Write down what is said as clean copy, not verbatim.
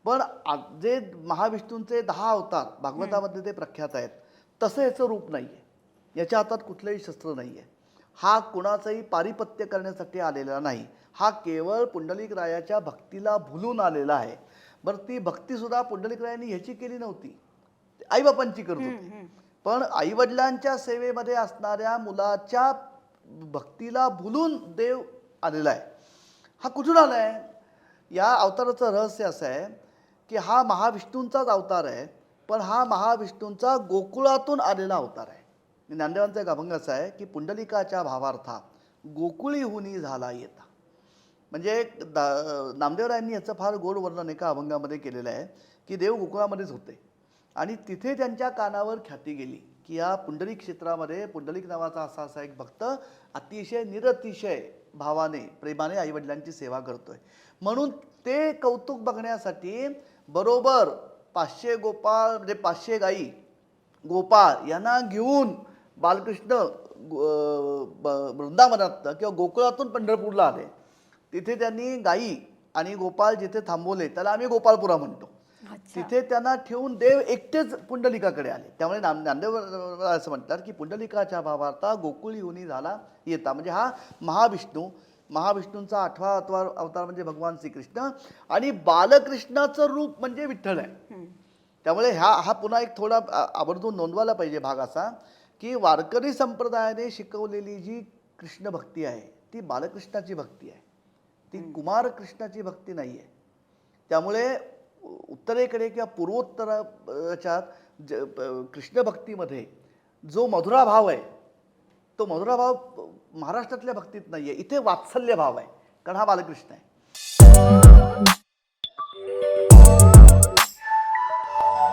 पण जे महाविष्णूंचे 10 अवतार भागवतामध्ये ते प्रख्यात आहेत तसं याचं रूप नाही आहे. याच्या हातात कुठलंही शस्त्र नाही आहे. हा कुणाचंही पारिपत्य करण्यासाठी आलेला नाही. हा केवळ पुंडलिक रायाच्या भक्तीला भुलून आलेला आहे. बरं, ती भक्तीसुद्धा पुंडलिक रायांनी ह्याची केली नव्हती, आईबापांची करत होती. पण आईवडिलांच्या सेवेमध्ये असणाऱ्या मुलाच्या भक्तीला भुलून देव आलेला आहे. हा कुठून आला आहे? या अवताराचं रहस्य असं आहे की हा महाविष्णूंचाच अवतार आहे, पण हा महाविष्णूंचा गोकुळातून आलेला अवतार आहे. ज्ञानदेवांचा एक अभंग असा आहे की पुंडलिकाच्या भावार्था गोकुळीहुनी झाला येता. म्हणजे नामदेवरायांनी याचं फार गोड वर्णन एका अभंगामध्ये केलेलं आहे की देव गोकुळामध्येच होते आणि तिथे त्यांच्या कानावर ख्याती गेली की या पुंडलिक क्षेत्रामध्ये पुंडलिक नावाचा असा एक भक्त अतिशय निरतिशय भावाने प्रेमाने आईवडिलांची सेवा करतोय. म्हणून ते कौतुक बघण्यासाठी बरोबर 500 गोपाळ म्हणजे 500 गाई गोपाळ यांना घेऊन बालकृष्ण वृंदावनात किंवा गोकुळातून पंढरपूरला आले. तिथे त्यांनी गाई आणि गोपाळ जिथे थांबवले त्याला आम्ही गोपाळपुरा म्हणतो. तिथे त्यांना ठेवून देव एकटेच पुंडलिकाकडे आले. त्यामुळे नामदेव असं म्हणतात की पुंडलिकाच्या भावार्था गोकुळीहुनी झाला येता. म्हणजे हा महाविष्णूंचा 8वा अवतार म्हणजे भगवान श्रीकृष्ण आणि बालकृष्णाचं रूप म्हणजे विठ्ठल आहे. त्यामुळे हा पुन्हा एक थोडा आवर्जून नोंदवायला पाहिजे भाग असा की वारकरी संप्रदायाने शिकवलेली जी कृष्ण भक्ती आहे ती बालकृष्णाची भक्ती आहे, ती कुमार कृष्णाची भक्ती नाही आहे. त्यामुळे उत्तरेकडे किंवा पूर्वोत्तराच्या कृष्ण भक्तीमध्ये जो मधुरा भाव आहे तो मधुरा भाव महाराष्ट्रातल्या भक्तीत नाही आहे. इथे वात्सल्य भाव आहे कारण हा बालकृष्ण आहे.